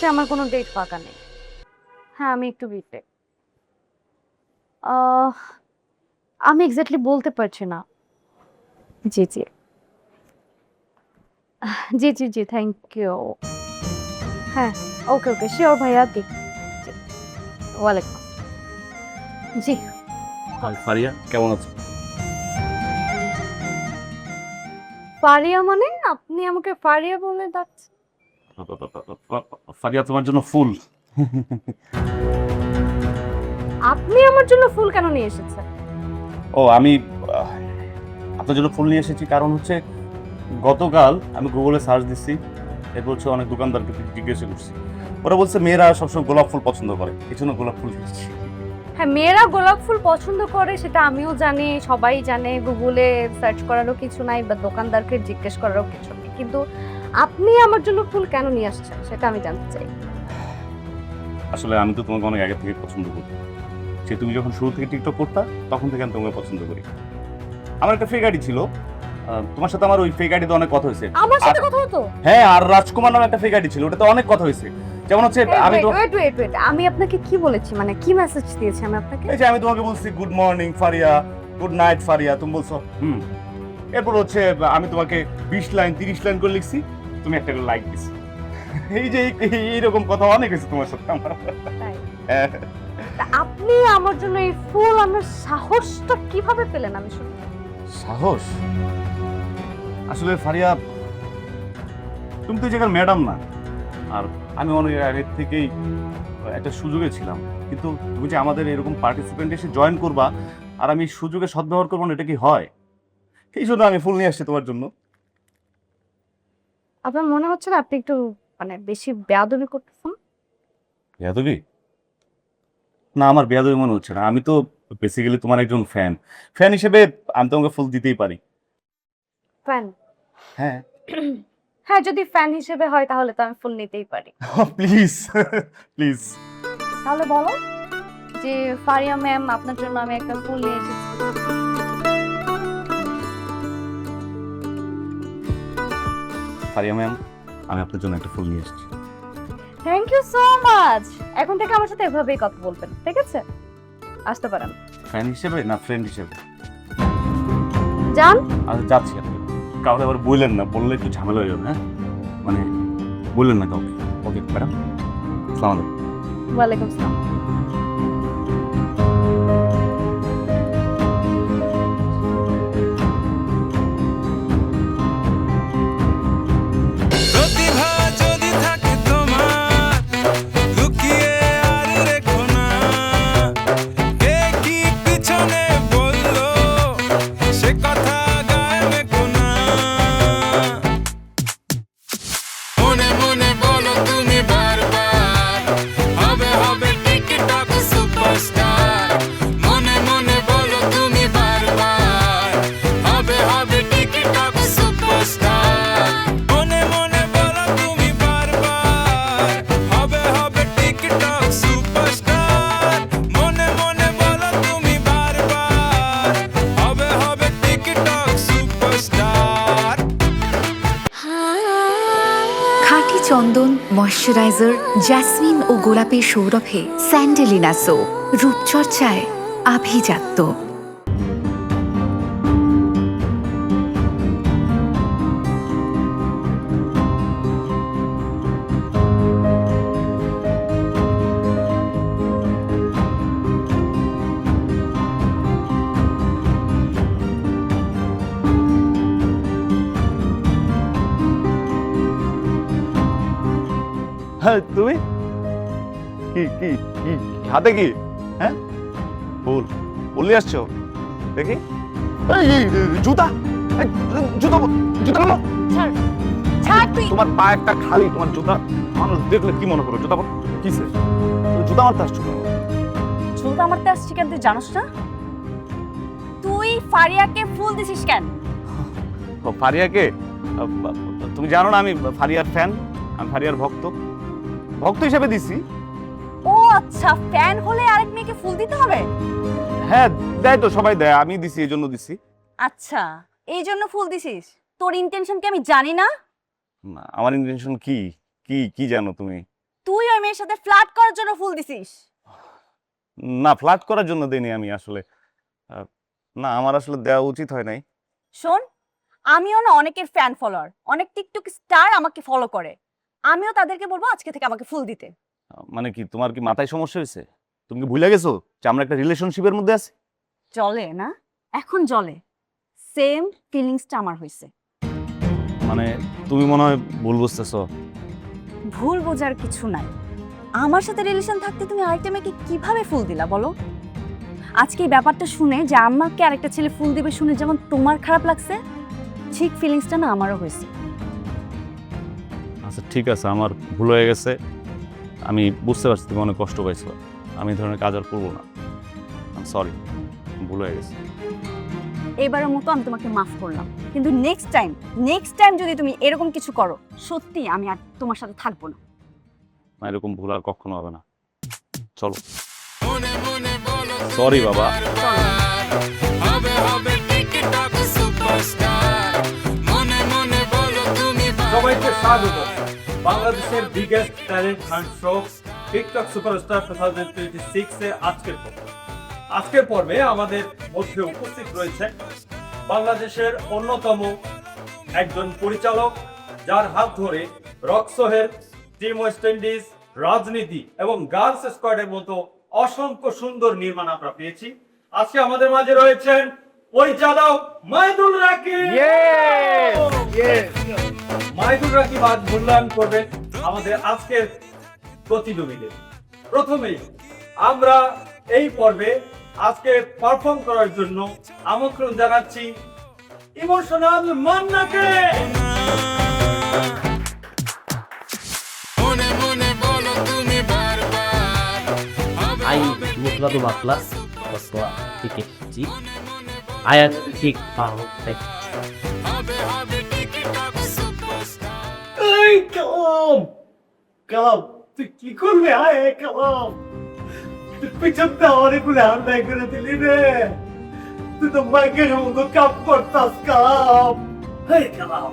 মাসে আমার কোনো ডেট ফাঁকা নেই। হ্যাঁ, আমি একটু বিতে। আমি এক্স্যাক্টলি বলতে পারছি না। জি, জি। জি, জি, জি, থ্যাংক ইউ। হ্যাঁ, ওকে, ওকে, শিওর ভাইয়া দিক। জি, ওয়ালাইকুম। জি। হাই ফারিয়া, কেমন আছো? ফারিয়া মানে? আপনি আমাকে ফারিয়া বলে ডাকছেন? ফারিয়া, তোমার জন্য ফুল। আপনি আমার জন্য ফুল কেন নিয়ে এসেছেন? ও, আমি আহ, আপনার জন্য ফুল নিয়ে এসেছি কারণ হচ্ছে গতকাল আমি গুগলে সার্চ দিচ্ছি, এরপর হচ্ছে অনেক দোকানদারকে জিজ্ঞাসা করছি, ওরা বলছে মেয়েরা সবসময় গোলাপ ফুল পছন্দ করে, এই জন্য গোলাপ ফুল নিয়েছি। হ্যাঁ, মেয়েরা গোলাপ ফুল পছন্দ করে সেটা আমিও জানি, সবাই জানে। গুগলে সার্চ করারও কিছু নাই বা দোকানদারকে জিজ্ঞেস করারও কিছু নেই, কিন্তু আপনি আমার জন্য ফুল কেন নিয়ে আসছেন সেটা আমি জানতে চাই। আসলে আমি তো তোমাকে অনেক আগে থেকে পছন্দ করি, সে তুমি যখন শুরু থেকে টিকটক করতা তখন থেকে আমি তোমাকে পছন্দ করি। আমার একটা ফেক আইডি ছিল, তোমার সাথে আমার ওই ফেক আইডিতে অনেক কথা হয়েছে। আমার সাথে কথা হতো? হ্যাঁ, আর রাজকুমার নামে একটা ফেক আইডি ছিল, ওটাতে অনেক কথা হয়েছে। যেমন হচ্ছে আমি তো ওয়েট, আমি আপনাকে কি বলেছি, মানে কি মেসেজ দিয়েছি আমি আপনাকে? এই যে আমি তোমাকে বলছি good morning Faria, good night Faria, তুমি বলছো হুম। এরপর হচ্ছে আমি তোমাকে 20 লাইন 30 লাইন করে লিখছি, তুমি একটা করে লাইক দিছো। এই যে এইরকম কথা অনেক হয়েছে তোমার সাথে আমার। তাই? হ্যাঁ। তা আপনি আমার জন্য এই ফুল আনার সাহসটা কিভাবে পেলেন আমি শুনি? সাহস? আসলে ফারিয়া, তুমি তো এই জায়গার ম্যাডাম না, আর আমি অনেক আগে থেকেই একটা সুযোগে ছিলাম, কিন্তু তুমি যে আমাদের এরকম পার্টিসিপেন্ট এসে জয়েন করবা আর আমি সুযোগে সদ্ব্যবহার করবো না, এটা কি হয়? এই জন্য আমি ফুল নিয়ে আসছি তোমার জন্য। আপনার মনে হচ্ছে না আপনি একটু মানে বেশি বেয়াদবি করতেছেন? বেয়াদবি? না, আমার বেয়াদবি মনে হচ্ছে না। আমি তো বেসিক্যালি তোমার একজন ফ্যান, ফ্যান হিসেবে আমি তোমাকে ফুল দিতেই পারি। ফ্যান? হ্যাঁ। হ্যাঁ, যদি ফ্যান হিসেবে হয় তাহলে তো আমি ফুল নিতেই পারি। Please, please. তাহলে বলো যে ফারিয়া ম্যাম, আপনার জন্য আমি একটা ফুল নিয়ে এসেছি। ফারিয়া ম্যাম, আমি আপনার জন্য একটা ফুল নিয়ে এসেছি। Thank you so much. এখন থেকে আমার সাথে এভাবেই কথা বলবেন, ঠিক আছে? আসতে পারেন। ফ্যান হিসেবে না ফ্রেন্ড হিসেবে? যান। আচ্ছা, যাচ্ছি। আপনি কাউকে আবার বললেন না, বললে একটু ঝামেলা হয়ে যাবে। হ্যাঁ, মানে বললেন না কাউকে। ওকে ম্যাডাম, আসসালামু আলাইকুম। ওয়ালাইকুম আসসালাম। প্রতিভা যদি থাকে তোমার, লুকিয়ে আর রেখো না। কে কি পিছনে বললো, সে কথা গায়ে মেখো না। মনে মনে বলো তুমি বারবার, হবে হবে টিকটক সুপারস্টার। মনে মনে বলো তুমি বারবার, হবে হবে টিকটক সুপারস্টার। মনে মনে বলো তুমি বারবার, হবে হবে টিকটক সুপারস্টার। মনে মনে বলো তুমি বারবার, হবে হবে টিকটক সুপারস্টার। খাঁটি চন্দন, ময়শ্চারাইজার, জ্যাসমিন ও গোলাপের সৌরভে স্যান্ডেলিনা সো, রূপচর্চায় আভিজাত্য। হ্যাঁ, তুমি কি কি কি হাতে কি? হ্যাঁ, ফুল ফুল নিয়ে আসছো? দেখি। জুতা, এই, জুতা জুতা নাও। ছাড়, ছাড় তুই। তোমার পা একটা খালি, তোমার জুতা মানুষ দেখলে কি মনে করো? জুতা কিসে? জুতা মারতে আসছো কেন? জুতা মারতে আসছি কেন তুই জানোস না? তুই ফারিয়াকে ফুল দিছিস কেন? ও, ফারিয়াকে? তুমি জানো না আমি ফারিয়ার ফ্যান, আমি ফারিয়ার ভক্ত, ভক্ত হিসেবে দিছি। ও আচ্ছা, ফ্যান হলে আরেক মেয়েকে ফুল দিতে হবে? হ্যাঁ, দেয় তো, সবাই দেয়, আমি দিছি, এই জন্য দিছি। আচ্ছা, এই জন্য ফুল দিছিস? তোর ইন্টেনশন কি আমি জানি না? না, আমার ইন্টেনশন কি কি কি জানো তুমি? তুই ওই মেয়ের সাথে ফ্লার্ট করার জন্য ফুল দিছিস? না, ফ্লার্ট করার জন্য দেইনি আমি আসলে। না, আমার আসলে দেওয়া উচিত হয় নাই। শোন, আমিও না অনেকের ফ্যান ফলোয়ার, অনেক টিকটক স্টার আমাকে ফলো করে। আমিও তাদেরকে বলবো আজকে থেকে আমাকে ফুল দিতে। মানে কি, তোমার কি মাথায় সমস্যা হয়েছে? তুমি কি ভুলে গেছো যে আমরা একটা রিলেশনশিপের মধ্যে আছি? চলে না? এখন চলে। সেম ফিলিংসটা আমার হয়েছে। মানে তুমি মনে হয় ভুল বুঝতেছো। ভুল বোঝার কিছু নাই। আমার সাথে রিলেশন থাকতে তুমি আরেকটা মেয়েকে কিভাবে ফুল দিলা বলো? আজকে এই ব্যাপারটা শুনে যে আমাকে আরেকটা ছেলে ফুল দিবে শুনে যেমন তোমার খারাপ লাগছে, ঠিক ফিলিংসটা না আমারও হয়েছে। আচ্ছা ঠিক আছে, আমার ভুল হয়ে গেছে। আমি বুঝতে পারছি তুমি অনেক কষ্ট পাইছো। আমি এই ধরনের কাজ আর করবো না। সরি, ভুল হয়ে গেছে। এবারের মতো আমি তোমাকে মাফ করলাম, কিন্তু নেক্সট টাইম যদি তুমি এরকম কিছু করো, সত্যি আমি আর তোমার সাথে থাকবো না। না, এরকম ভুল আর কখনো হবে না। চলো। মনে মনে বলো সরি বাবা। হবে হবে টিকটক সুপারস্টার মনে মনে বলো তুমি সবাইকে স্বাগত বাংলাদেশের biggest talent hunt show TikTok superstar 2026 এ আজকের পর্বে আমাদের মধ্যে উপস্থিত রয়েছে বাংলাদেশের অন্যতম একজন পরিচালক, যার হাত ধরে রকসোহের, টিম ওয়েস্ট ইন্ডিজ, রাজনীতি এবং গার্লস স্কোয়াডের মতো অসংখ্য সুন্দর নির্মাণ আমরা পেয়েছি। আজকে আমাদের মাঝে রয়েছেন পরিচালক মাইদুল রাকিব। মাইদুল রাকিব আজ মূল্যায়ন করবেন আমাদের আজকের প্রতিযোগীদের। প্রথমেই আমরা এই পর্বে আজকে পারফর্ম করার জন্য আমন্ত্রণ জানাচ্ছি ইমোশনাল মান্নাকে। মনে মনে বলো তুমি বারবার Hay mutladı bakla basla tiketçi ayak tik perfect হবে হবে টিকটক সুপারস্টার এই কালাম কালাম, তুই কি করবি? হায় কালাম, তুই পিছনটা অনেকগুলো হান্ডাই করে দিলি রে। তুই তো মাইকের মতো কাপ করতাস কালাম। হেই কালাম,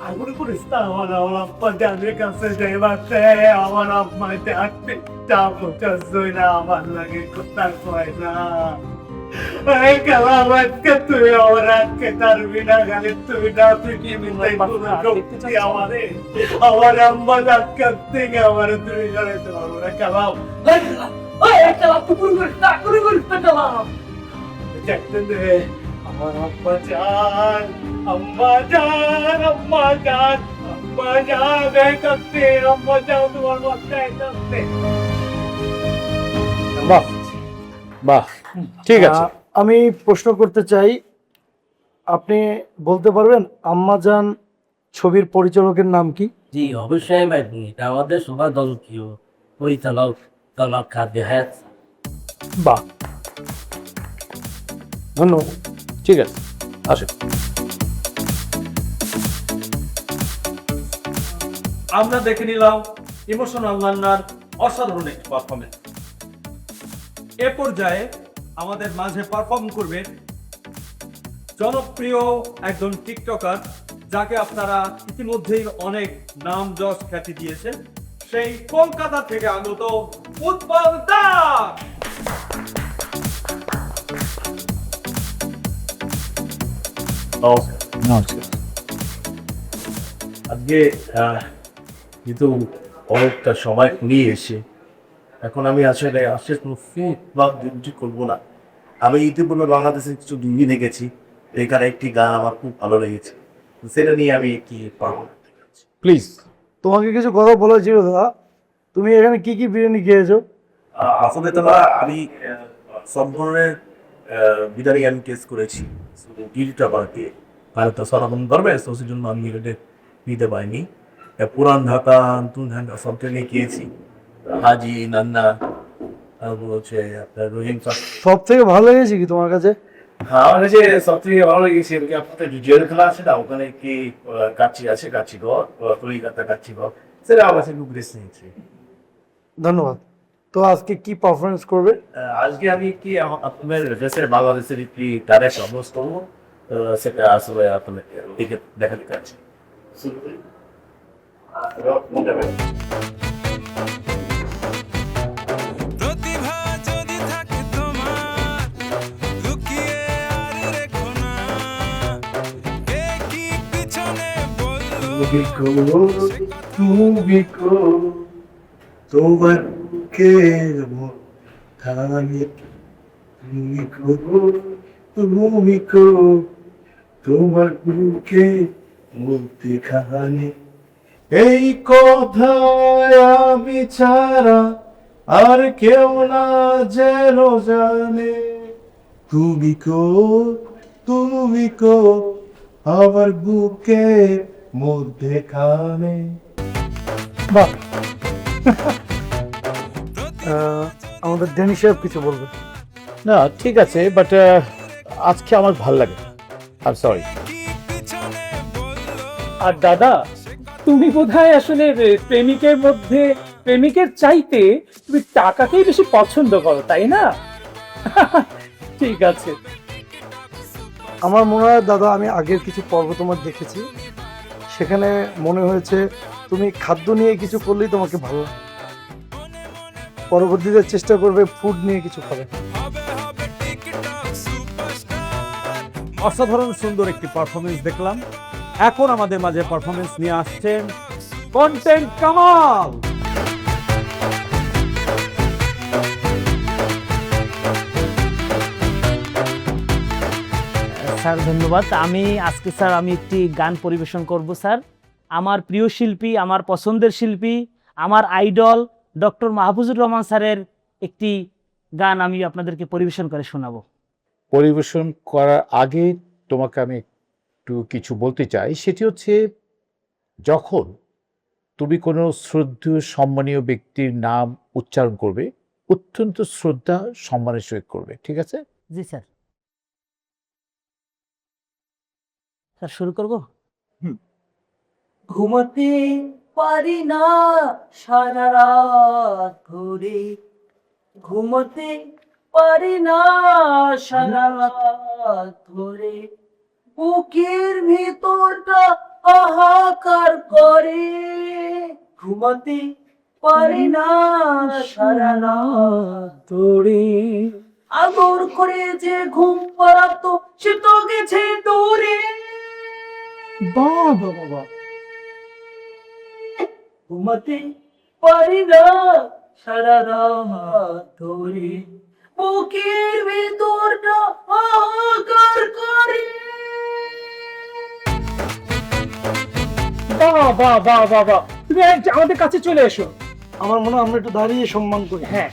আগুন করিস না। আমার আব্বা জানের কাছে যাইবাতে আমার আম্মাতে আটটা পচাস না আমার লাগে কোথার কয় না। এই কালাম, আজকে তুই আমার আজকে তার বিনা গালে তুই না পৃথিবীতে কোনো শক্তি আমারে আমার আম্মা ডাক্তার থেকে আমার তুই জানাতে পারবো না কালাম। কালাম কুকুর করিস না, কুকুর করিস না কালাম। দেখতে দে আমার আম্মা জান, আম্মা জান, আম্মা জান, আম্মা জান দেখতে, আম্মা জান তোমার মাথায় দেখতে। বাহ বাহ, ঠিক আছে। আমি প্রশ্ন করতে চাই, আপনি বলতে পারবেন আম্মাজান ছবির পরিচালকের নাম কি? জি অবশ্যই ভাই, এটা আমাদের সবার জনপ্রিয় পরিচালক তলব খাদ্য হ্যাঁ। বাহ, ধন্যবাদ। ঠিক আছে, আসেন। আমরা দেখে নিলাম ইমোশনাল মান্নার অসাধারণ একটি পারফরমেন্স। এ পর্যায়ে আমাদের মাঝে পারফর্ম করবেন জনপ্রিয় একজন টিকটকার, যাকে আপনারা ইতিমধ্যেই অনেক নাম যশ খ্যাতি দিয়েছেন, সেই কলকাতা থেকে আগত উৎপল দাস। আজকে যেহেতু অনেকটা সময় নিয়ে এসে এখন আমি আসলে কোনো ফিট বা ডিউটি করবো না। আমি ইতিপূর্বে বাংলাদেশের কিছু মুভি দেখেছি, এখানে একটি গান আমার খুব ভালো লেগেছে, সেটা নিয়ে আমি কি পারবো। প্লিজ, তোমাকে কিছু কথা বলা ছিল দাদা। তুমি এখানে কি কি বিরিয়ানি খেয়েছো? আসলে দাদা আমি সব ধরনের বিরিয়ানি আমি টেস্ট করেছি, ডিউটিটা বাড়িয়ে ভারত সনাতন ধর্মের তো সেই জন্য আমি এটা নিতে পারিনি। পুরান ঢাকা, নতুন ঢাকা সব ট্রেনে গিয়েছি, হাজি নান্না, তারপর হচ্ছে আপনার রহিম। সব থেকে ভালো লেগেছে কি তোমার কাছে? হ্যাঁ, আমার কাছে সব থেকে ভালো লেগেছে আপনাদের জেল খেলা আছে না, ওখানে কি কাচ্চি আছে, কাচ্চি ঘর, কলিকাতা কাচ্চি ঘর, সেটা আমার কাছে খুব বেশ নিয়েছে। ধন্যবাদ। তো আজকে কি পারফরমেন্স করবে? আজকে আমি কি আপনাদের দেশের বাংলাদেশের একটি গানের সমাবেশ করবো, সেটা আসলে আপনাদের দিকে দেখাতে চাচ্ছি। তুমি কো তোমার বুকের মধ্যে তুমি কো তোমার বুকে মধ্যখানে এই কথায় আমি ছাড়া আর কেউ না যেন জানে তুমি কো আমার বুকের মধ্যখানে। বাহ আমাদের ড্যানি সাহেব কিছু বলবে। না ঠিক আছে, বাট আজকে আমার ভাল লাগে, আই এম সরি। আর দাদা, তুমি বোধহয় আসলে প্রেমিকের মধ্যে প্রেমিকের চাইতে তুমি টাকাকেই বেশি পছন্দ করো, তাই না? ঠিক আছে। আমার মনে হয় দাদা, আমি আগের কিছু পর্ব তোমার দেখেছি, সেখানে মনে হয়েছে তুমি খাদ্য নিয়ে কিছু করলেই তোমাকে ভালো লাগে। পরবর্তীতে চেষ্টা করবে ফুড নিয়ে কিছু খাবে। অসাধারণ সুন্দর একটি পারফরমেন্স দেখলাম। এখন আমাদের মাঝে পারফরমেন্স নিয়ে আসছেন কন্টেন্ট কামাল। স্যার ধন্যবাদ। আজকে স্যার আমি একটি গান পরিবেশন করব স্যার। আমার প্রিয় শিল্পী, আমার পছন্দের শিল্পী, আমার আইডল ডক্টর মাহফুজুর রহমান স্যারের একটি গান আমি আপনাদেরকে পরিবেশন করে শোনাবো। পরিবেশন করার আগে তোমাকে আমি একটু কিছু বলতে চাই, সেটি হচ্ছে যখন তুমি কোনো শ্রদ্ধেয় সম্মানীয় ব্যক্তির নাম উচ্চারণ করবে, অত্যন্ত শ্রদ্ধা সম্মানের সহিত করবে, ঠিক আছে? জি স্যার। স্যার শুরু করব? ঘুমাতে পারি না সারা রাত ধরে, ঘুমাতে পারি না সারা রাত ধরে, বুকের ভিতরটা হাহাকার করে, ঘুমাতে পারি না সারা রাত ধরে, আদর করে যে ঘুম পাড়াতো সে তো গেছে দূরে। বাবা বাবা, ঘুমাতে পারি না সারা রাত ধরে, বুকের ভিতরটা হাহাকার করে। বাবা বাবা বাবা, তুমি আমাদের কাছে চলে এসো। আমার মনে হয় আমরা একটু দাঁড়িয়ে সম্মান করি। হ্যাঁ,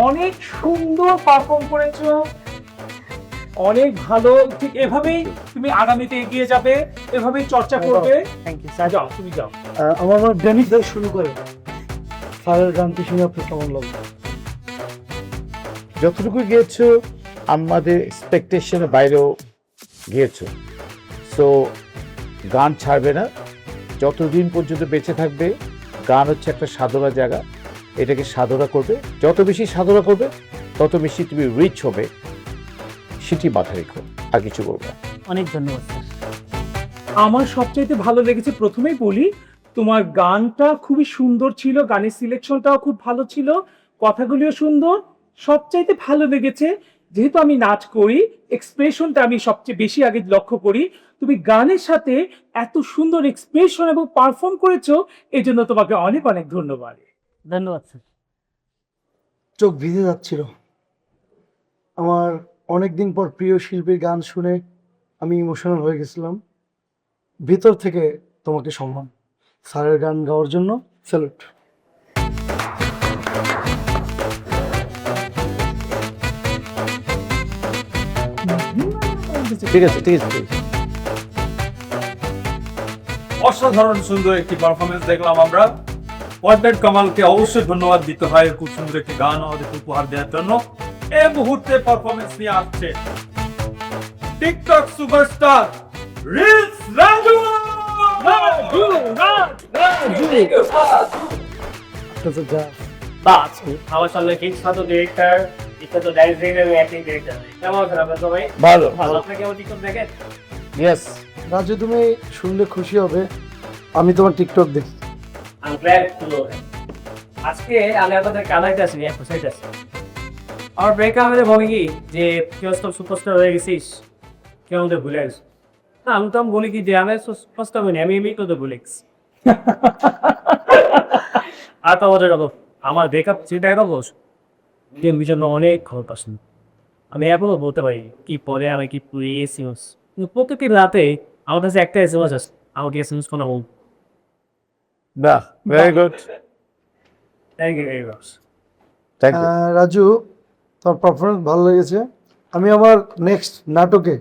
অনেক সুন্দর পারফর্ম করেছো, অনেক ভালো। ঠিক এভাবেই তুমি আগামীতে এগিয়ে যাবে, এভাবেই চর্চা করবে। Thank you sir. যাও, তুমি যাও। আমার মনে হয় ড্যানি স্যার শুরু করে। স্যারের গানটি শুনে আপনার কেমন লাগলো? যতটুকু গিয়েছো আমাদের এক্সপেকটেশনের বাইরেও গিয়েছো। সো গান ছাড়বে না, যতদিন পর্যন্ত বেঁচে থাকবে। গান হচ্ছে একটা সাধনা জায়গা, এটাকে সাধনা করবে। যত বেশি সাধনা করবে তত বেশি তুমি রিচ হবে, সেটি মাথায় রেখো, আর কিছু করবে না। অনেক ধন্যবাদ স্যার। আমার সবচাইতে ভালো লেগেছে, প্রথমেই বলি, তোমার গানটা খুবই সুন্দর ছিল, গানের সিলেকশনটাও খুব ভালো ছিল, কথাগুলিও সুন্দর। সবচাইতে ভালো লেগেছে, যেহেতু আমি নাচ করি, এক্সপ্রেশনটা আমি সবচেয়ে বেশি আগে লক্ষ্য করি। তুমি গানের সাথে এত সুন্দর এক্সপ্রেশন এবং পারফর্ম করেছো, এই জন্য তোমাকে অনেক অনেক ধন্যবাদ। ধন্যবাদ স্যার। চোখ ভিজে যাচ্ছিল। আমার অনেকদিন পর প্রিয় শিল্পীর গান শুনে আমি ইমোশনাল হয়ে গেছিলাম। ভিতর থেকে তোমাকে সম্মান। স্যারের গান গাওয়ার জন্য স্যালুট। ঠিক আছে, ঠিক আছে। অসাধারণ সুন্দর একটি পারফরমেন্স দেখলাম আমরা। কন্টেন্ট কামালকে অবশ্যই ধন্যবাদ দিতে হয় খুব সুন্দর একটি গান আমাদের উপহার দেওয়ার জন্য। এই মুহূর্তে পারফরমেন্স নিয়ে আসছে টিকটক সুপারস্টার রিলস রাজু। বাস আমার সামনে কিড সাথে ডিরেক্টর, ইত্যাদি ডাইরেক্টর এবং অ্যাক্টিং ডিরেক্টর। কেমন আছেন আপনারা সবাই? ভালো ভালো। আপনারা কেমন টিকটক দেখেন? ইয়েস। রাজু, তুমি শুনলে খুশি হবে, আমি তোমার টিকটক দেখি। I'm glad to know that. আজকে আমি আপনাদের কানাইতে আসি, এক সাইড আছে। আমার ব্রেকআপ হলে বলে কি যে কেউ তো সুপারস্টার হয়ে গেছিস, কেউ আমাদের ভুলে গেছিস। আমি তো বলি কি যে আমি ফার্স্ট টাইম আমি এমনি তো বলি আর তো আমাদের আমার ব্রেকআপ যেটা এটা বস গেম জন্য অনেক খবর পাচ্ছেন আমি এখনো বলতে পারি কি পরে আমি কি এসএমএস প্রত্যেকটি রাতে আমার কাছে একটা এসএমএস আছে আমাকে এসএমএস কোনো বাহ, very good, thank you very much. Thank you. Raju, তোমার পারফরমেন্স ভালো লেগেছে। আমি আমার নেক্সট নাটকে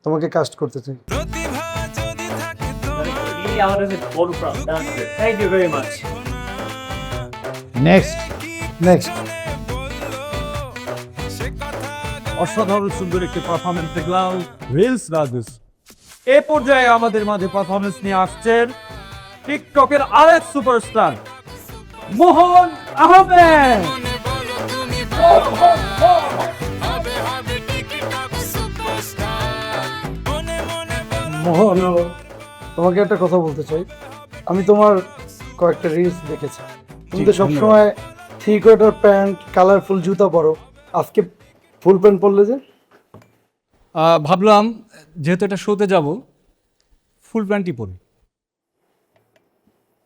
তোমাকে কাস্ট করতে চাই। প্রতিভা যদি থাকে এই আমার কাছে বড় প্রাপ্ত thank you very much. Next অসাধারণ সুন্দর একটি পারফরমেন্স দেখলাম রিলস রাজুস। এ পর্যায়ে আমাদের মাঝে পারফরমেন্স নিয়ে আসছেন টিকটকের আরেক সুপারস্টার মোহন আহমেদ। মনে বলো তুমি বারবার হবে হবে টিকটক সুপারস্টার মনে মনে বলো মোহন, তোমাকে একটা কথা বলতে চাই। আমি তোমার কয়েকটা রিলস দেখেছি। তুমি তো সবসময় 3/4 প্যান্ট, কালারফুল জুতা পরো, আজকে ফুল প্যান্ট পরলে যে? ভাবলাম যেহেতু এটা শোতে যাব ফুল প্যান্টই পরি।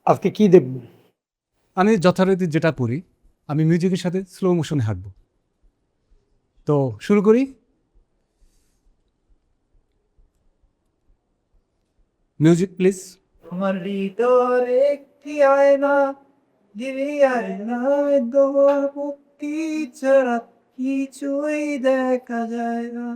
আজকে কি দেখবো? আমি যথারীতি যেটা পরি, আমি মিউজিকের সাথে স্লো মোশনে হাঁটব। তো শুরু করি। Music please. আমার হৃদয়ে একটি আয়না দিবি আয়নায় তোমার মুক্তি ছাড়া কিছুই দেখা যায় না।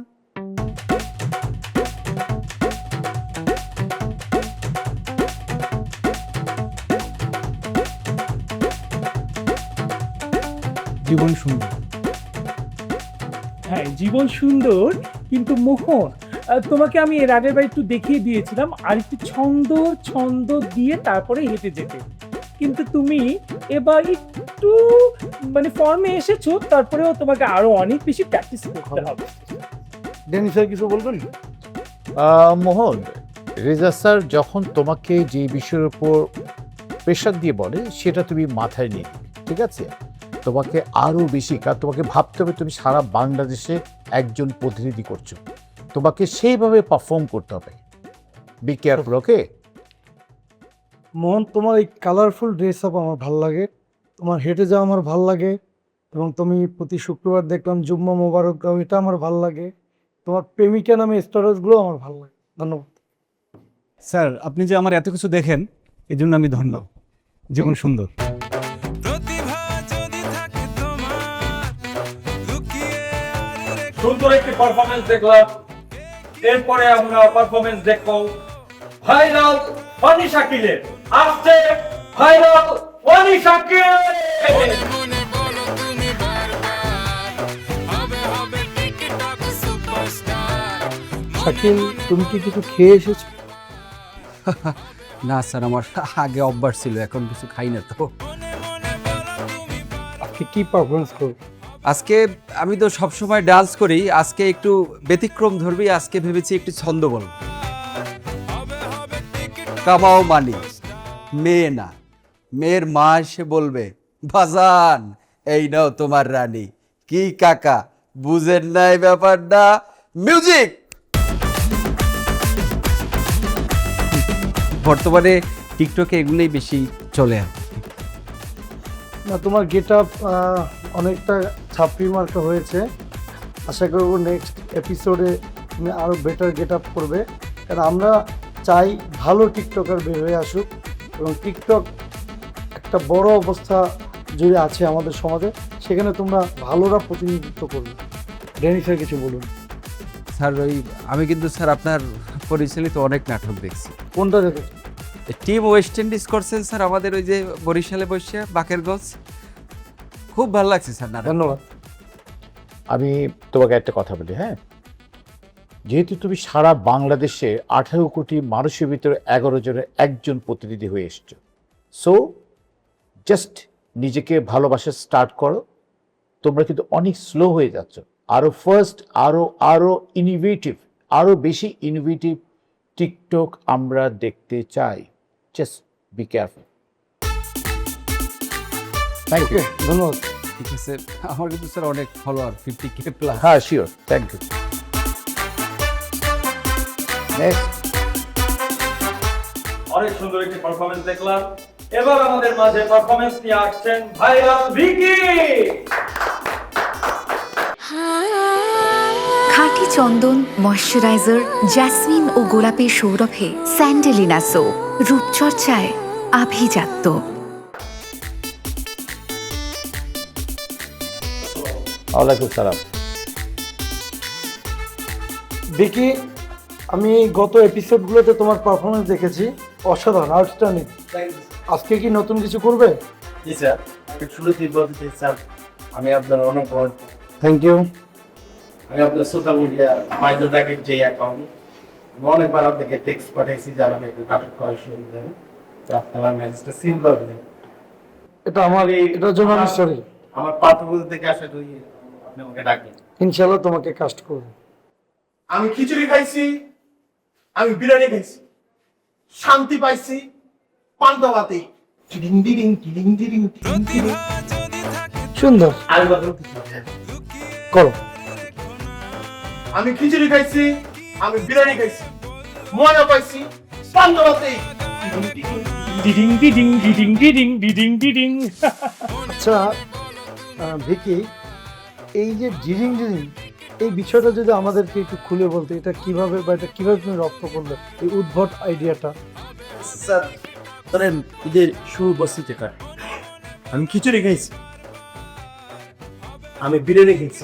জীবন সুন্দর। হ্যাঁ, জীবন সুন্দর, কিন্তু মোহন তোমাকে আমি এর আগের বার একটু দেখিয়ে দিয়েছিলাম আর একটু ছন্দ দিয়ে তারপরে হেঁটে যেতে, কিন্তু তুমি এবার একটু মানে ফর্মে এসেছো, তারপরেও তোমাকে আরো অনেক বেশি প্র্যাকটিস করতে হবে। ডেনি স্যার কিছু বলবেন? মোহন, রেজা স্যার যখন তোমাকে যে বিষয়ের উপর প্রেশার দিয়ে বলে সেটা তুমি মাথায় নিয়ে নিবে, ঠিক আছে? তোমাকে আরও বেশি, কারণ তোমাকে ভাবতে হবে তুমি সারা বাংলাদেশে একজন প্রতিনিধি করছো, তোমাকে সেইভাবে পারফর্ম করতে হবে। বি কেয়ারফুল, ওকে? মোহন, তোমার এই কালারফুল ড্রেস আপ আমার ভালো লাগে, তোমার হেঁটে যাওয়া আমার ভালো লাগে, এবং তুমি প্রতি শুক্রবার দেখলাম জুম্মা মোবারক গাও, এটা আমার ভালো লাগে। তোমার প্রেমিকা নামে স্ট্যাটাসগুলো আমার ভালো লাগে। ধন্যবাদ স্যার, আপনি যে আমার এত কিছু দেখেন এই জন্য আমি ধন্য। জীবন সুন্দর। প্রতিভা যদি থাকে তোমার লুকিয়ে আর রেখে সুন্দর একটি পারফরমেন্স দেখলাম। এরপরে আমরা পারফরমেন্স দেখবো ভাইরাল ফানি শাকিলের। আসছে ভাইরাল ফানি শাকিল। মনে বলো তুমি বারবার হবে হবে টিকটক সুপারস্টার শাকিল, তুমি কি কিছু খেয়ে এসেছো? না স্যার, আমার আগে অভ্যাস ছিল, এখন কিছু খাই না তো। আজকে কি পারফরমেন্স করবে? আজকে আমি তো সবসময় ডান্স করি, আজকে একটু ব্যতিক্রম ধরবি। আজকে ভেবেছি একটু ছন্দ বলব। কামাও মানি, মেয়ে না, মেয়ের মা এসে বলবে বাজান এই নাও তোমার রানী। কি কাকা, বুঝেন নাই ব্যাপারটা? মিউজিক। বর্তমানে টিকটকে এগুলোই বেশি চলে। না, তোমার গেট আপ অনেকটা ছাপড়ি মার্কা হয়েছে। আশা করব নেক্সট এপিসোডে তুমি আরও বেটার গেট আপ করবে, কারণ আমরা চাই ভালো টিকটকার বের হয়ে আসুক, এবং টিকটক একটা বড় অবস্থা জুড়ে আছে আমাদের সমাজে, সেখানে তোমরা ভালোরা প্রতিনিধিত্ব করবে। ড্যানি স্যার কিছু বলুন। স্যার আমি কিন্তু স্যার আপনার পরিচালিত অনেক নাটক দেখছি। কোনটা দেখেছো? টিম ওয়েস্ট ইন্ডিজ করছেন স্যার আমাদের ওই যে বরিশালে বসে বাকেরগঞ্জ, খুব ভালো লাগছে স্যার নাটক। ধন্যবাদ। আমি তোমাকে একটা কথা বলি, হ্যাঁ? যেহেতু তুমি সারা বাংলাদেশে 18 কোটি মানুষের ভিতরে 11 জনের একজন প্রতিনিধি হয়ে এসছো, সো জাস্ট নিজেকে ভালোবাসা স্টার্ট করো। তোমরা কিন্তু অনেক স্লো হয়ে যাচ্ছ। আরও ফার্স্ট, আরও ইনোভেটিভ, আরও বেশি ইনোভেটিভ টিকটক আমরা দেখতে চাই। Just be careful. Thank you. ধন্যবাদ। ঠিক আছে, আমার কিন্তু স্যার অনেক ফলোয়ার 50K প্লাস। হ্যাঁ, শিওর। Thank you. নেক্সট। অনেক সুন্দর একটি পারফরমেন্স দেখলাম। এবার আমাদের মাঝে পারফরমেন্স নিয়ে আসছেন ভাইরাল ভিকি। খাঁটি চন্দন ময়শ্চারাইজার জ্যাসমিন ও গোলাপের সৌরভে স্যান্ডেলিনা সো, রূপচর্চায় আভিজাত্য। ওয়ালাইকুম সালাম। ভিকি, আমি গত এপিসোডগুলোতে তোমার পারফরমেন্স দেখেছি, অসাধারণ, আউটস্ট্যান্ডিং। আজকে কি নতুন কিছু করবে? জি স্যার, শুরুতেই বলতে চাই স্যার, আমি আপনার অনেক বড়। Thank you. আমি আপনার সোশ্যাল মিডিয়া মাইন্ডের যে অ্যাকাউন্ট, অনেকবার আপনাকে টেক্সট পাঠিয়েছি যে আমাকে একটু নাটক করার সুযোগ দেন। আপনার ম্যানেজটা সিম্পল নেই, এটা আমার, এটার জন্য আমি সরি। আমার পাঠ্যপুস্তক থেকে আসা তুই আপনি আমাকে ডাকেন। ইনশাআল্লাহ তোমাকে কাস্ট করবো। আমি খিচুড়ি খাইছি, আমি বিরিয়ানি খাইছি, শান্তি পাইছি পান্তা ভাতে। সুন্দর, আর বলতে কিছু নেই। করো। আমি খিচুড়ি খাইছি, আমি বিরিয়ানি খাইছি, মজা পাইছি পান্তা ভাতে। ডিডিং ডিডিং ডিডিং ডিডিং ডিডিং ডিডিং। আচ্ছা ভিকি, এই যে ডিরিং ডিরিং, এই বিষয়টা যদি আমাদেরকে একটু খুলে বলতে, এটা কিভাবে বা এটা কিভাবে তুমি রপ্ত করলে, এই উদ্ভট আইডিয়াটা? স্যার ধরেন ঈদের শুরু বসিতে কার আমি খিচুড়ি খাইছি, আমি বিরিয়ানি খাইছি,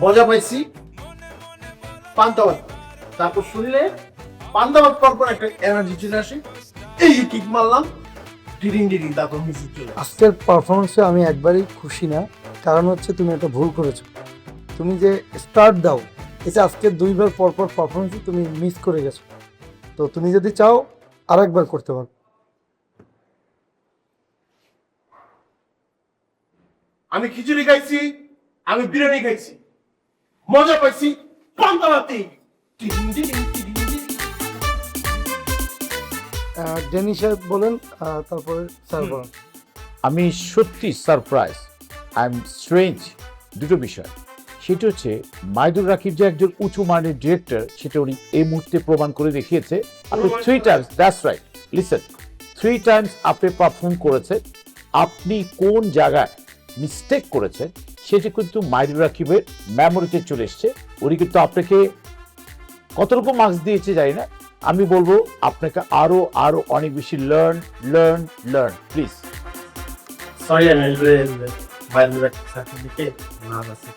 মজা পাইছি পান্তা ভাত। তারপর শুনলে পান্তা ভাত পর একটা এনার্জি চলে আসে, এই যে কিক মারলাম, ডিরিং ডিরিং, তারপর মিউজিক চলে আসে। আজকের পারফরমেন্সে আমি একবারই খুশি না, কারণ হচ্ছে তুমি একটা ভুল করেছো। তুমি যে স্টার্ট দাও, এটা আজকে দুইবার পরপর পারফরমেন্সে তুমি মিস করে গেছো। তো তুমি যদি চাও আরেকবার করতে পারো। আমি খিচুড়ি খাইছি, আমি বিরিয়ানি খাইছি, মজা পাইছি পান্তা ভাতে। ড্যানি সাহেব বলেন, তারপরে স্যার বলেন। আমি সত্যি সারপ্রাইজ, আই এম স্ট্রেঞ্জ দুটো বিষয়। সেটা হচ্ছে মাইদুর রাকিব যে একজন উঁচু মানের ডিরেক্টর, সেটা উনি এই মুহূর্তে প্রমাণ করে দেখিয়েছে। আপনি 3 Times, that's right, listen, 3 Times আপনি পারফর্ম করেছেন। আপনি কোন জায়গায় মিস্টেক করেছেন সেটা কিন্তু মাইদুর রাকিবের মেমোরিতে চলে এসছে। উনি কিন্তু আপনাকে কত রকম মার্কস দিয়েছে জানি না, আমি বলবো আপনাকে আরো আরো অনেক বেশি লার্ন প্লিজ। সরি আমি বাইরে সার্টিফিকেট না আছে।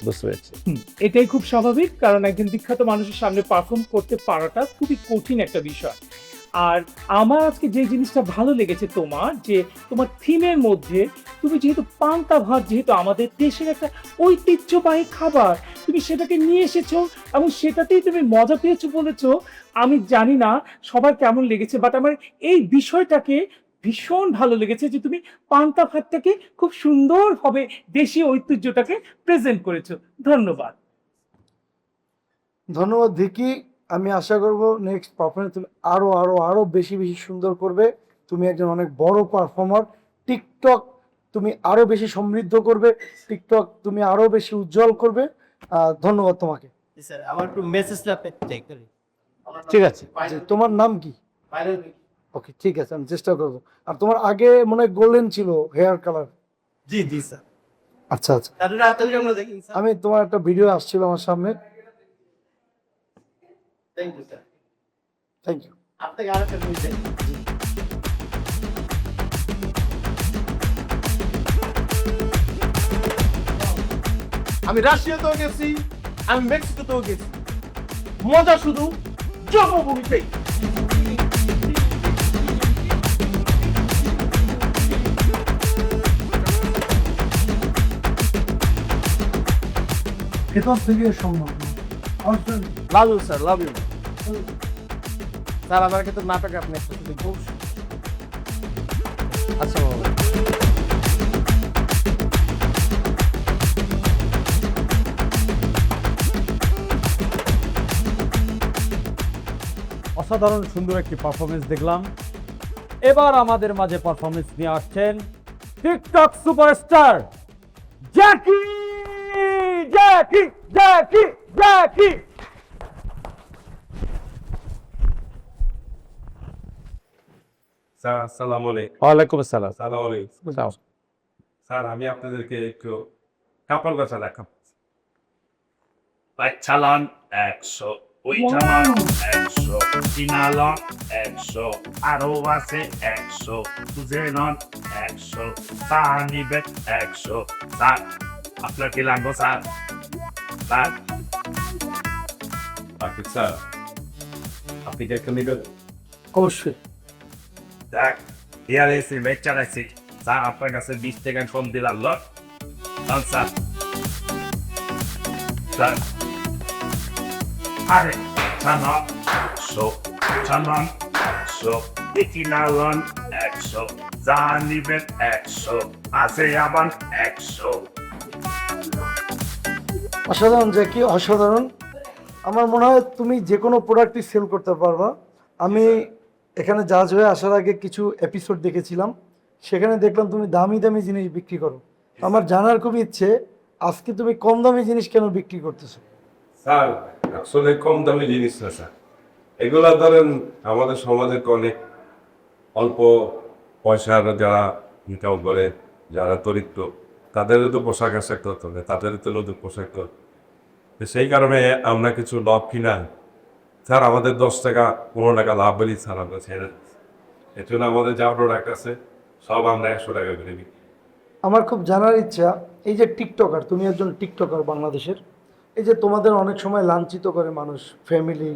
বুঝতে পেরেছি। এটাই খুব স্বাভাবিক, কারণ একজন বিখ্যাত মানুষের সামনে পারফর্ম করতে পারাটা খুবই কঠিন একটা বিষয়। আর আমার আজকে যে জিনিসটা ভালো লেগেছে তোমার, যে তোমার থিমের মধ্যে তুমি যেহেতু পান্তা ভাত যেহেতু আমাদের দেশের একটা ঐতিহ্যবাহী খাবার, তুমি সেটাকে নিয়ে এসেছো এবং সেটাতেই তুমি মজা পেয়েছো বলেছো। আমি জানি না সবার কেমন লেগেছে, বাট আমার এই বিষয়টাকে ভীষণ ভালো লেগেছে যে তুমি পান্তা ভাতটাকে খুব সুন্দরভাবে দেশীয় ঐতিহ্যটাকে প্রেজেন্ট করেছো। ধন্যবাদ। ধন্যবাদ ভিকি। আমি আশা করব নেক্সট পারফরমেন্স তুমি আরো আরো আরো বেশি বেশি সুন্দর করবে। তুমি একজন অনেক বড় পারফর্মার। টিকটক তুমি আরো বেশি সমৃদ্ধ করবে, টিকটক তুমি আরো বেশি উজ্জ্বল করবে। ধন্যবাদ তোমাকে। স্যার আমার একটু মেসেজটা আপনি চেক করেন। ঠিক আছে, তোমার নাম কি? ওকে, ঠিক আছে, আমি চেষ্টা করব। আর তোমার আগে মনে হয় গোল্ডেন ছিল হেয়ার কালার। জি জি স্যার। আচ্ছা আচ্ছা, তাহলে আমরা দেখি স্যার। আমি তোমার একটা ভিডিও আসছিল আমার সামনে। Thank you sir. Thank you. আপনাকে আরেকটা জিনিস দেই। আমি রাশিয়াতেও গেছি, আমি মেক্সিকোতেও গেছি, মজা শুধু জন্মভূমিতেই। ভেতর থেকে সম্ভব। Love you sir, love you sir. আমার কিন্তু নাটকে আপনি একটা শুধু খুব আচ্ছা বাবা। অসাধারণ সুন্দর একটি পারফরমেন্স দেখলাম। এবার আমাদের মাঝে পারফরমেন্স নিয়ে আসছেন TikTok superstar Jackie. Jackie Jackie Jackie sir আসসালামু আলাইকুম। ওয়ালাইকুম আসসালাম। আসসালামু আলাইকুম। স্যার আমি আপনাদেরকে একটু কাপড় কাচা দেখাবো। চালান 100, ওই চালান 100, চিনালন 100, আরো আছে 100, বুঝেনন 100, চা নিবে 100, স্যার আপনার কি লাগবে স্যার? স্যার বাকি স্যার আপনি কি একটা নেবেন? অবশ্যই। দেখ ইয়ার এসে বেচা রাখছি স্যার, আপনার কাছে 20 টাকা কম দিলাম লট স্যার। স্যার আরে চালান 100, চালান 100, চিনালন 100, চা নিবে 100, আছে আবার 100। অসাধারণ জ্যাকি, অসাধারণ। আমার মনে হয় তুমি যে কোনো প্রোডাক্টই সেল করতে পারবা। আমি এখানে জাজ হয়ে আসার আগে কিছু এপিসোড দেখেছিলাম, সেখানে দেখলাম তুমি দামি দামি জিনিস বিক্রি করো। আমার জানার খুব ইচ্ছে, আজকে তুমি কম দামি জিনিস কেন বিক্রি করতেছো? স্যার আসলে কম দামি জিনিস না স্যার, এগুলা ধরেন আমাদের সমাজের অনেক অল্প পয়সার যারা ইনকাম করে, যারা দরিদ্র, তাদেরও তো পোশাক আশাক করতে হবে, তাদেরও তো নতুন পোশাক করতে হবে। তো সেই কারণে আমরা কিছু লাভ কিনা স্যার, আমাদের 10 টাকা 15 টাকা লাভ বলি স্যার আমরা ছেড়ে দিচ্ছি। এর জন্য আমাদের যা প্রোডাক্ট আছে সব আমরা 100 টাকা করে বিক্রি। আমার খুব জানার ইচ্ছা, এই যে টিকটকার, তুমি একজন টিকটকার বাংলাদেশের, এই যে তোমাদের অনেক সময় লাঞ্ছিত করে মানুষ, ফ্যামিলি,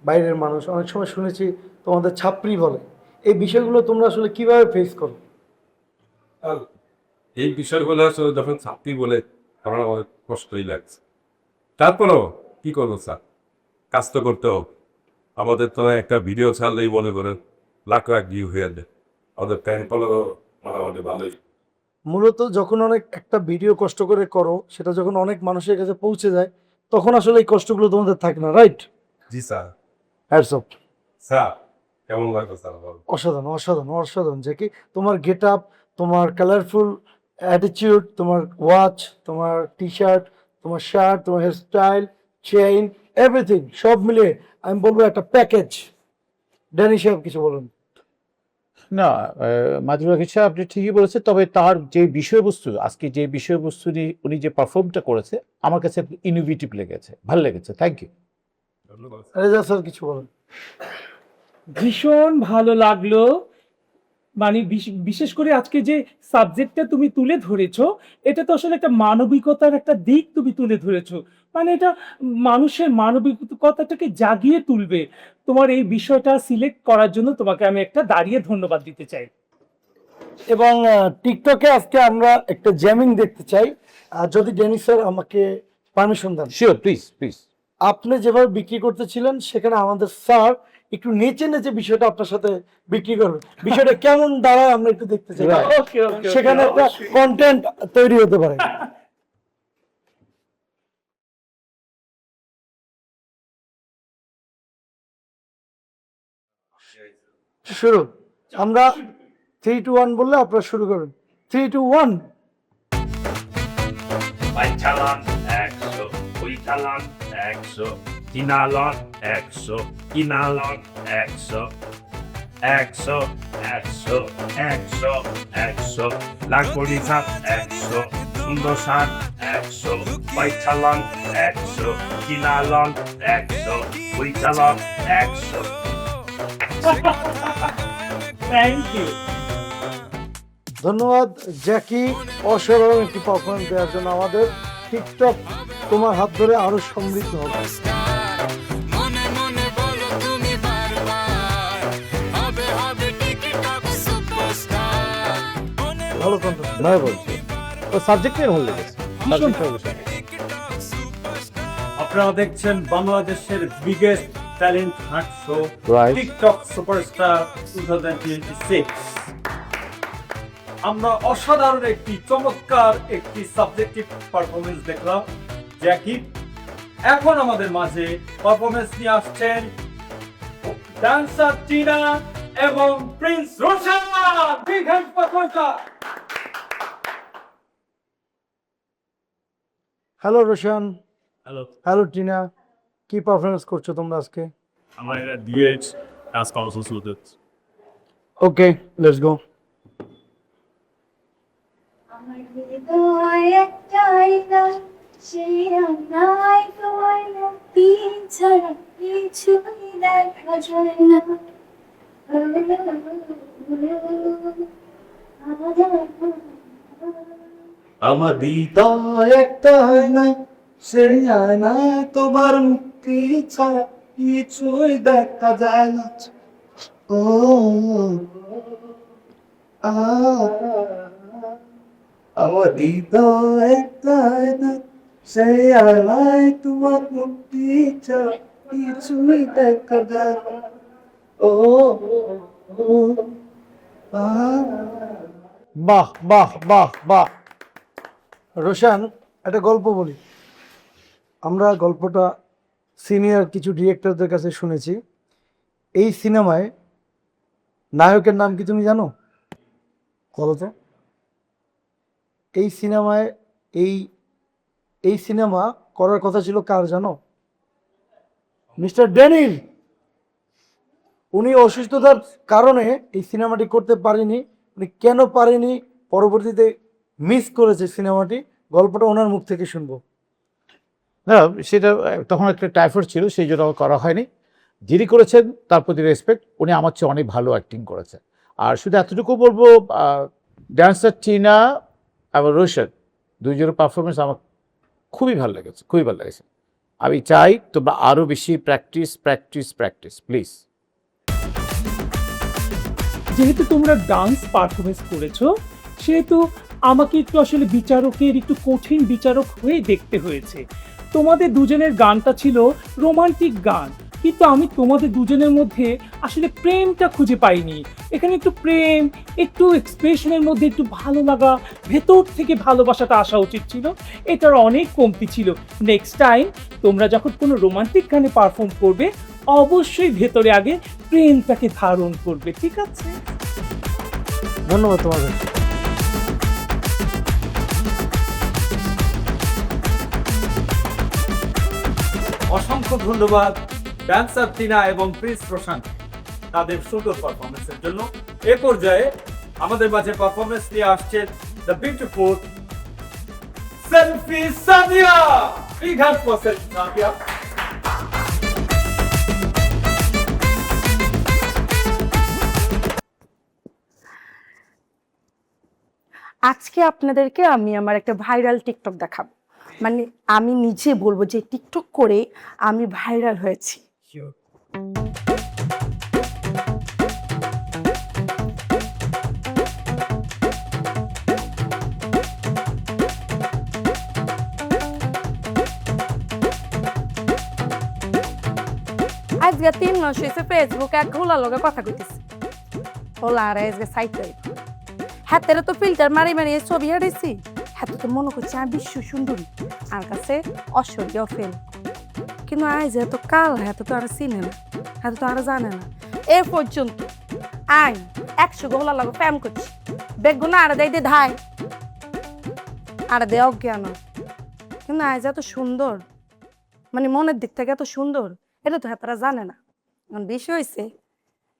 বাইরের মানুষ, অনেক সময় শুনেছি তোমাদের ছাপরি বলে, এই বিষয়গুলো তোমরা আসলে কিভাবে ফেস করো? আর এই বিষয়গুলো আসলে যখন ছাত্রী বলে আমার অনেক কষ্টই লাগছে, তারপরেও কি করবো স্যার, কাজ তো করতে হবে। আমাদের তো একটা ভিডিও ছাড়লেই মনে করেন লাখ লাখ ভিউ হয়ে যায়, আমাদের প্যান ফলোও মোটামুটি ভালোই। মূলত যখন অনেক একটা ভিডিও কষ্ট করে করো, সেটা যখন অনেক মানুষের কাছে পৌঁছে যায়, তখন আসলে এই কষ্টগুলো তোমাদের থাকে না, রাইট? জি স্যার। Hats off. স্যার কেমন লাগলো স্যার বলুন? অসাধারণ, অসাধারণ, অসাধারণ। যে কি তোমার গেট আপ, তোমার কালারফুল অ্যাটিটিউড, তোমার ওয়াচ, তোমার টি শার্ট, তোমার শার্ট, তোমার হেয়ার স্টাইল, চেইন, এভরিথিং সব মিলিয়ে আমি বলবো একটা প্যাকেজ। ড্যানি সাহেব কিছু বলুন। না, মাদুর রাকিব সাহেব আপনি ঠিকই বলেছেন, তবে তার যে বিষয়বস্তু, আজকে যে বিষয়বস্তু নিয়ে উনি যে পারফর্মটা করেছে, আমার কাছে ইনোভেটিভ লেগেছে, ভালো লেগেছে। Thank you. ধন্যবাদ। রেজা স্যার কিছু বলুন। ভীষণ ভালো লাগলো। মানে বিশেষ করে আজকে যে সাবজেক্টটা তুমি তুলে ধরেছো, এটা তো আসলে একটা মানবিকতার একটা দিক তুমি তুলে ধরেছো। মানে এটা মানুষের মানবিকতাটাকে জাগিয়ে তুলবে। তোমার এই বিষয়টা সিলেক্ট করার জন্য তোমাকে আমি একটা দাঁড়িয়ে ধন্যবাদ দিতে চাই। এবং টিকটকে আজকে আমরা একটা জ্যামিং দেখতে চাই, যদি ড্যানি স্যার আমাকে পারমিশন দেন। Sure, please please. আপনি যেভাবে বিক্রি করতেছিলেন, সেখানে আমাদের স্যার একটু নেচে নেচে বিষয়টা আপনার সাথে বিক্রি করবেন। বিষয়টা কেমন দাঁড়ায় আমরা একটু দেখতে চাই, ওকে ওকে, সেখানে একটা কন্টেন্ট তৈরি হতে পারে। শুরু, আমরা 3, 2, 1 বললে আপনারা শুরু করুন। 3, 2, 1। ভাই চালান 100, ওই চালান 100, চিনালন 100, কিনালন 100, 100, 100, 100, 100, লালপরি শাক 100, সুন্দর শাক 100, ভাই চালান 100, চিনালন 100, ওই চালান 100। Thank you. ধন্যবাদ জ্যাকি, অসাধারণ একটি পারফরমেন্স দেওয়ার জন্য। আমাদের টিকটক তোমার হাত ধরে আরো সমৃদ্ধ হবে। মনে মনে বলো তুমি বারবার, হবে হবে টিকটক সুপারস্টার। ভালো কন্টেন্ট। ভালো বলছি, ও সাবজেক্টে ভালো লেগেছে। আপনারা দেখছেন বাংলাদেশের biggest talent hunt show, Right. TikTok superstar 2026। আমরা অসাধারণ একটি চমৎকার একটি সাবজেক্টিভ পারফরমেন্স দেখলাম জ্যাকি। এখন আমাদের মাঝে পারফরমেন্স নিয়ে আসছেন ডান্সার টিনা এবং প্রিন্স রোশন। বিগ হ্যান্ড পারফরমেন্সার। Hello Roshan. Hello, hello Tina, কি পারফরমেন্স করছো তোমরা আজকে? আমার এটা ডিএইচ আজ কাউন্সিল সুলুত। Okay, let's go. আমার হৃদয় একটাই গান, সেই রান্নায় তোমার মুক্তি ছাড়া কিছুই দেখা যায় না। আমার হৃদয় একটা আয়না, সেই আয়নায় তোমার মুক্তি ছাড়া কিছুই দেখা যায় না। ও আমার হৃদয় একটা আয়না, সেই আয়নায় তোমার মুক্তি ছাড়া কিছুই দেখা যায় না। ও বাহ বাহ বাহ বাহ। রোশান, একটা গল্প বলি। আমরা গল্পটা সিনিয়র কিছু ডিরেক্টরদের কাছে শুনেছি। এই সিনেমায় নায়কের নাম কি তুমি জানো? বলো তো। এই সিনেমায় এই সিনেমা করার কথা ছিল কার জানো? মিস্টার ড্যানির। উনি অসুস্থতার কারণে এই সিনেমাটি করতে পারেনি। উনি কেন পারেনি, পরবর্তীতে মিস করেছে সিনেমাটি, গল্পটা ওনার মুখ থেকে শুনবো। না, সেটা তখন একটা টাইফয়েড ছিল, সেই জন্য করা হয়নি। যিনি করেছেন তার প্রতি রেসপেক্ট, উনি আমার চেয়ে অনেক ভালো অ্যাক্টিং করেছেন। আর শুধু এতটুকু বলবো, ড্যান্সার টিনা এবং রোশন দুইজনের পারফরমেন্স আমার খুবই ভালো লেগেছে, খুবই ভালো লেগেছে। আমি চাই তোমরা আরও বেশি প্র্যাকটিস প্র্যাকটিস প্র্যাকটিস প্লিজ। যেহেতু তোমরা ডান্স পারফরমেন্স করেছো, সেহেতু আমাকে একটু আসলে বিচারকের একটু কঠিন বিচারক হয়ে দেখতে হয়েছে। তোমাদের দুজনের গানটা ছিল রোমান্টিক গান, কিন্তু আমি তোমাদের দুজনের মধ্যে আসলে প্রেমটা খুঁজে পাইনি। এখানে একটু প্রেম, একটু এক্সপ্রেশনের মধ্যে একটু ভালো লাগা, ভেতর থেকে ভালোবাসাটা আসা উচিত ছিল। এটার অনেক কমতি ছিল। নেক্সট টাইম তোমরা যখন কোনো রোমান্টিক গানে পারফর্ম করবে, অবশ্যই ভেতরে আগে প্রেমটাকে ধারণ করবে, ঠিক আছে? ধন্যবাদ তোমাদের। অসংখ্য ধন্যবাদ ডান্সার টিনা এবং প্রিন্স প্রশান্ত তাদের সুন্দর পারফরমেন্সের জন্য। এ পর্যায়ে আমাদের মাঝে পারফরমেন্স নিয়ে আসছেন the beautiful selfie Sadia. Big hand for selfie Sadia. আজকে আপনাদেরকে আমি আমার একটা ভাইরাল টিকটক দেখাবো। মানে আমি নিজে বলবো যে টিকটক করে আমি ভাইরাল হয়েছি। আজকে 3 মাস হয়েছে ফেসবুকে এক হোলার লগে কথা কইতেছি। হোলার আজকে সাইটে হাতের তো ফিল্টার মারি মারি ছবি হাঁটাইছি। হাতে তো মনে করছে আমি বিশ্ব সুন্দরী, আর কাছে ঐশ্বর্য ফেল। কিন্তু আজ এত কাল হাতে তো আর চিনে না, হাতে তো আর জানে না। এ পর্যন্ত আই 100 গোলা লাগে প্যাম করছি, বেগুন আর দেয় দে ধাই আর দে অজ্ঞান। কিন্তু আজ এত সুন্দর, মানে মনের দিক থেকে এত সুন্দর, এটা তো হাতারা জানে না। এখন বিষয় হয়েছে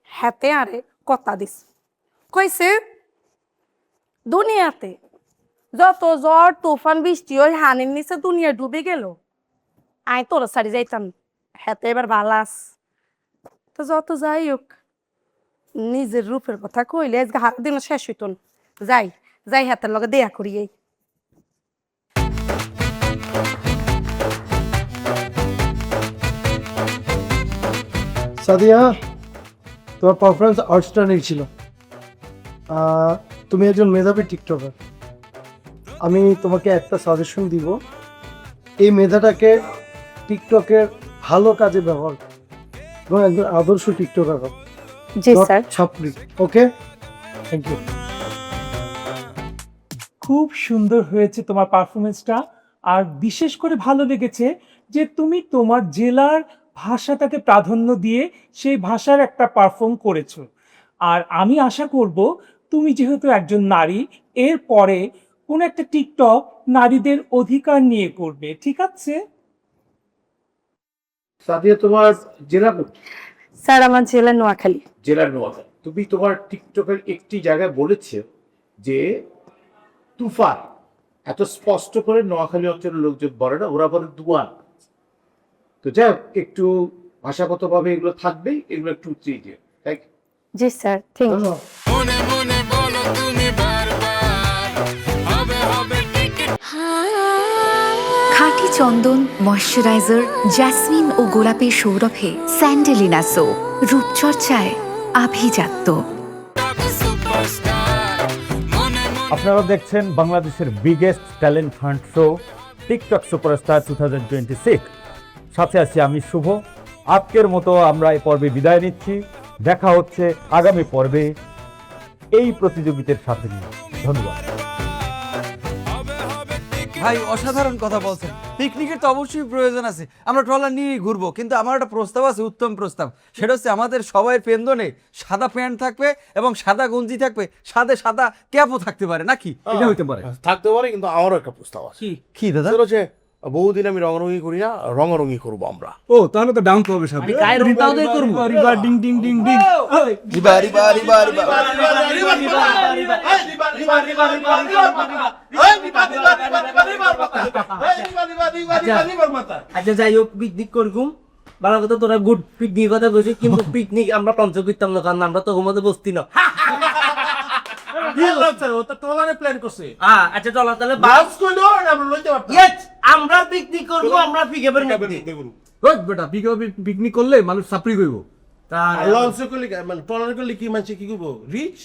হাতে আরে কথা দিস, কইছে দুনিয়াতে যত ঝড় তুফান বৃষ্টি ওই হানির নিচে দুনিয়া ডুবে গেল, আই তোর সারি যাইতাম। হাতে এবার ভালাস তো যত যাই হোক, নিজের রূপের কথা কইলে আজকে হাত দিন শেষ হইত না। যাই যাই হাতের লগে দেয়া করি। এই সাদিয়া, তোমার পারফরমেন্স আউটস্ট্যান্ডিং ছিল। তুমি একজন মেধাবী টিকটকার। আমি তোমাকে একটা সাজেশন দিব, এই মেধাটাকে টিকটকের ভালো কাজে ব্যবহার করো এবং একজন আদর্শ টিকটকার হও। জি স্যার। ছাপড়ি। Okay, thank you. খুব সুন্দর হয়েছে তোমার পারফরমেন্সটা। আর বিশেষ করে ভালো লেগেছে যে তুমি তোমার জেলার ভাষাটাকে প্রাধান্য দিয়ে সেই ভাষার একটা পারফর্ম করেছো। আর আমি আশা করব তুমি যেহেতু একজন নারী, এর পরে কোন একটা টিকটক নারীদের অধিকার নিয়ে করবে, ঠিক আছে? সাদিয়া, তোমার জেলা স্যার আমার জেলা নোয়াখালী। জেলার নোয়াখালী। তুমি তোমার টিকটকের একটি জায়গায় বলেছে যে তুফান, এত স্পষ্ট করে নোয়াখালী অঞ্চলের লোকজন বলে না, ওরা বলে দুয়ান। তো যাই হোক, একটু ভাষাগতভাবে এগুলো থাকবেই, এগুলো একটু উচ্চিয়ে দিও। তাই জি স্যার, থ্যাংক ইউ। মনে মনে বলো তুমি বারবার হবে হবে টিকিট খাঁটি চন্দন ময়শ্চারাইজার জ্যাসমিন ও গোলাপের সৌরভে স্যান্ডেলিনা সো, রূপচর্চায় আভিজাত্য। সুপারস্টার মনে মনে আপনারা দেখছেন বাংলাদেশের biggest talent hunt show TikTok superstar 2026। সাথে আছি আমি শুভ। আজকের মতো আমরা এই পর্বে বিদায় নিচ্ছি। দেখা হচ্ছে আগামী পর্বে এই প্রতিযোগিতার সাথে নিয়ে। ধন্যবাদ। ভাই অসাধারণ কথা বলছেন। পিকনিকের তো অবশ্যই প্রয়োজন আছে, আমরা ট্রলার নিয়েই ঘুরবো, কিন্তু আমার একটা প্রস্তাব আছে, উত্তম প্রস্তাব। সেটা হচ্ছে আমাদের সবাই পেন্দনে সাদা প্যান্ট থাকবে এবং সাদা গঞ্জি থাকবে, সাদে সাদা ক্যাপও থাকতে পারে, নাকি? এটা হইতে পারে, থাকতে পারে, কিন্তু আমারও একটা প্রস্তাব আছে। কি দাদা? সেটা হচ্ছে বহুদিন আমি রঙরঙি করি না, রঙরঙি করবো আমরা। ও তাহলে তো ডাউন হবে সব। গায়ের রিবাও দিয়ে করব। রিবা ডিং ডিং ডিং ডিং। রিবা রিবা রিবা রিবা। আচ্ছা যাই হোক, পিকনিক করগুম ভালো কথা, তোরা গুড পিকনিক কথা বলছিস, কিন্তু পিকনিক আমরা পঞ্চ করতাম না, কারণ আমরা তো ঘুমাতে বসতি না। প্ল্যান করছে। আচ্ছা চলো তাহলে বাস কইলো আমরা লইতে পারতাম। আমরা পিকনিক করবো, আমরা পিকেবের বেটা পিকনিক করলে মানুষ সাপড়ি করব। লঞ্চ করলে মানে ট্রলার করলে কি মানছে কি করবো? রিচ।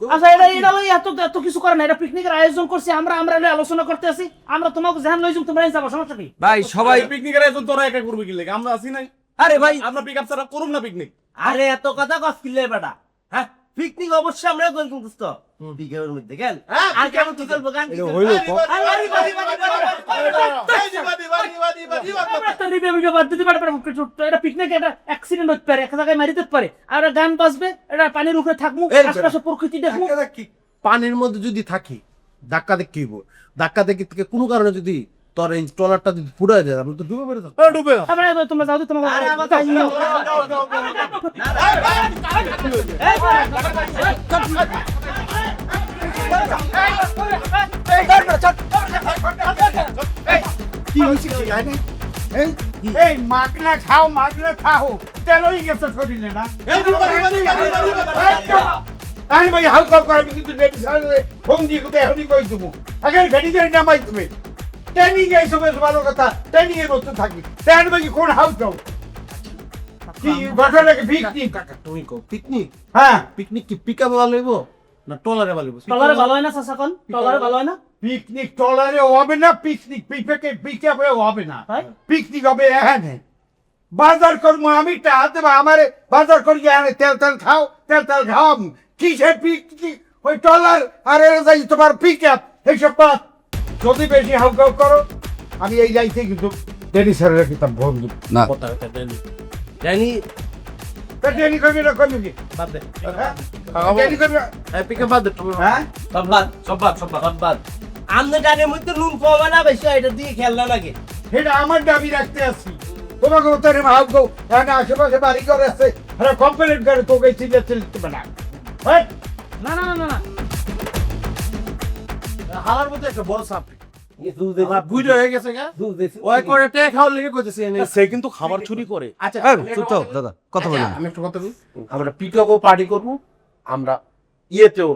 আচ্ছা এটা লই এত কিছু করে না, এটা পিকনিকের আয়োজন করছি আমরা, আমরা আলোচনা করতে আছি। আমরা তোমাকে যেখান লই যাম তোমরা যাবো, সমস্যা কি? ভাই সবাই পিকনিকের আয়োজন তোরা একা করবি কি লাগে? আমরা আছি নাই? আরে ভাই আমরা পিকআপ ছাড়া করুম না পিকনিক। আরে এত কথা কস কিলে বেটা, হ্যাঁ পিকনিক অবশ্যই আমরা করব, দোস্ত পিকেবের মধ্যে গেল আর কেমন কি করব গান এটা হইলো এটা পিকনিক, এটা অ্যাক্সিডেন্ট হতে পারে, এক জায়গায় মারি দিতে পারে, আর গান বাজবে, এটা পানির উপরে থাকবো, আশপাশে প্রকৃতি দেখবো। পানির মধ্যে যদি থাকি ধাক্কা দেখি হইব, ধাক্কা দেখি থেকে কোনো কারণে যদি তোর এই ট্রলারটা যদি পুড়ে যায়, আমরা তো ডুবে বেড়ে যাবো। ডুবে তোমরা যাও, তোমার কি হয়েছে কি জানি? এই মাগনা খাও, মাগনা খাও, তেলই গেছে শরীরে না। আমি ভাই হালকা করে কিন্তু ফোন দিয়ে কোথায় এখনই কই দেবো, আগে গাড়ি গাড়ি নামাই তুমি। ট্রেনিং এইসব বেশ ভালো কথা, ট্রেনিং এর মধ্যে থাকি। ট্রেন ভাই কোন হাউস দাও কি ঘটনাকে পিকনিক? কাকা তুমি কো পিকনিক? হ্যাঁ পিকনিক কি পিকআপ ভালো হইব না ট্রলারে ভালো হইব? টলারে ভালো হয় না চাচা, কোন টলারে ভালো হয় না? পিকনিক ট্রলারে হবে না, পিকনিক পিকআপে হবে না, পিকনিক হবে এখানে। বাজার করবো আমি, টাকা দেবো আমারে, বাজার করি এখানে, তেল তেল খাও, তেল তেল খাও। কিসের পিকনিক? ওই ট্রলার আর যাই তোমার পিকআপ, এইসব পাত যদি বেশি হাউকাউ করো আমি এই যাইতে কিন্তু ডেনি স্যারের কিতাব বন্ধু না কথা কথা ডেনি ডেনি ডেনি করবি না, করবি কি বাদ দে। ডেনি করবি না? পিকআপ বাদ দে তুমি। হ্যাঁ সব বাদ। আমনে ডানের মধ্যে নুন কমে না বেশি, এটা দিয়ে খেলনা লাগে। এটা আমার দাবি রাখতে আসছি। তোমাকে উত্তরে হাউকাউ এখানে আশেপাশে বাড়ি করে আছে, একটা কমপ্লেন করে তোকে চিল্লে চিল্লিতে না। হ্যাঁ না না না না হালার মধ্যে একটা বড় সাপ বুঝে হয়ে গেছে গা। ওই করে টে খাওয়ার লেগে কইতেছি সে কিন্তু খাবার চুরি করে। আচ্ছা চুপ তো দাদা, কথা বলেন। আমি একটা কথা বলি, আমরা পিকআপও পার্টি করব, আমরা ইয়েতেও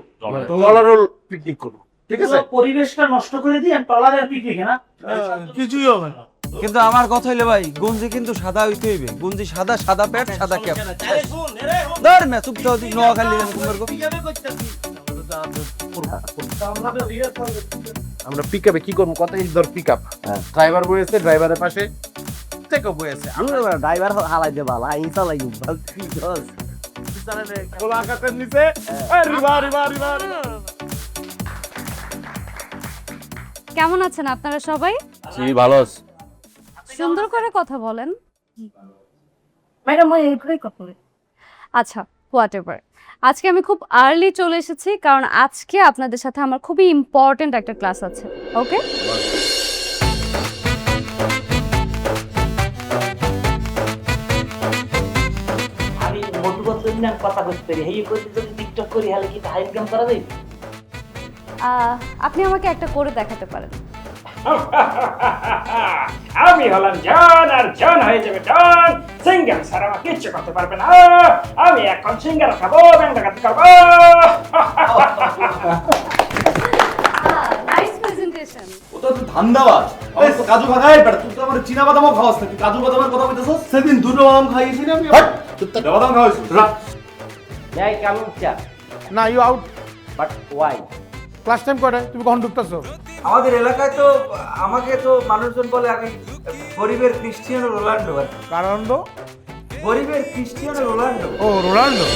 ট্রলারও পিকনিক করব, ঠিক আছে? পরিবেশটা নষ্ট করে দিয়ে টলারের পিকনিক না কিছুই হবে না। কিন্তু আমার কথা হইলে ভাই গঞ্জি কিন্তু সাদা হইতে হইবে, গঞ্জি সাদা, সাদা প্যান্ট, সাদা ক্যাপ। ধর মে চুপ তো নোয়াখালী গান কুমার গো। আমরা পিকআপে কি করব? কত এই ধর পিকআপ, ড্রাইভার বসেছে, ড্রাইভারের পাশে থেকে বসেছে, ড্রাইভার হালাই দে ভালো আইন চালাই খোলা আকাশের নিচে রিবা রিবা রিবা। কেমন আছেন আপনারা সবাই? জি ভালো আছি। সুন্দর করে কথা বলেন। ম্যাডাম ওই এইগুলোই কথা বলে। আচ্ছা হোয়াটএভার, আজকে আমি খুব আর্লি চলে এসেছি কারণ আজকে আপনাদের সাথে আমার খুবই ইম্পর্টেন্ট একটা ক্লাস আছে। ওকে, আমি মোটু কথা না কথা বলতে পারি হেই করতে যদি টিকটক করি হলে কি হাই ইনকাম করা যায়? আপনি আমাকে একটা করে দেখাতে পারেন। আমি হলাম জন আর জন হয়ে যাবে জন। সিঙ্গার স্যার আমাকে কিচ্ছু করতে পারবে না। আমি এখন সিঙ্গার খাবো, ব্যাংকাতে খাবো। Nice presentation. ওটা তো ধান্দাবাজ। আমার তো কাজু খাওয়াই বেটা, তুই তো আমার চীনা বাদামও খাওয়াস না, তুই কাজু বাদামের কথা বলতেছস? সেদিন দুটো বাদাম খাইয়েছি না আমি। বাদাম খাওয়াইছিস? যাই কেমন চা? না, you out. But why? Class time কয়টা? তুমি কখন ঢুকতেছো? আমাদের এলাকায় তো আমাকে তো মানুষজন বলে আমি গরিবের ক্রিস্টিয়ানো রোনাল্ডো। কারণ গরিবের ক্রিস্টিয়ানো রোনাল্ডো। ও রোনাল্ডো।